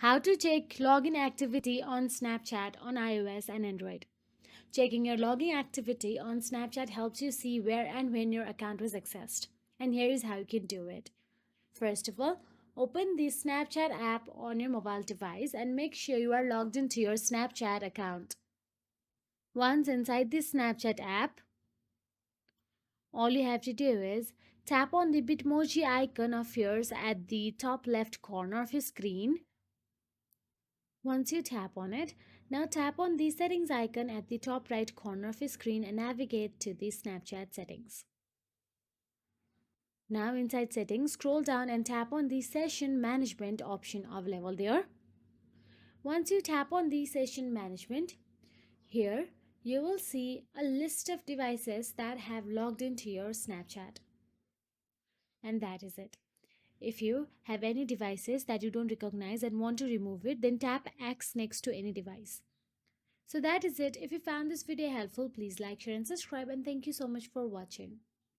How to check login activity on Snapchat on iOS and Android. Checking your login activity on Snapchat helps you see where and when your account was accessed. And here is how you can do it. First of all, open the Snapchat app on your mobile device and make sure you are logged into your Snapchat account. Once inside the Snapchat app, all you have to do is tap on the Bitmoji icon of yours at the top left corner of your screen. Once you tap on it, now tap on the settings icon at the top right corner of your screen and navigate to the Snapchat settings. Now inside settings, scroll down and tap on the session management option available there. Once you tap on the session management, here you will see a list of devices that have logged into your Snapchat. And that is it. If you have any devices that you don't recognize and want to remove it, then tap X next to any device. So that is it. If you found this video helpful, please like, share and subscribe, and thank you so much for watching.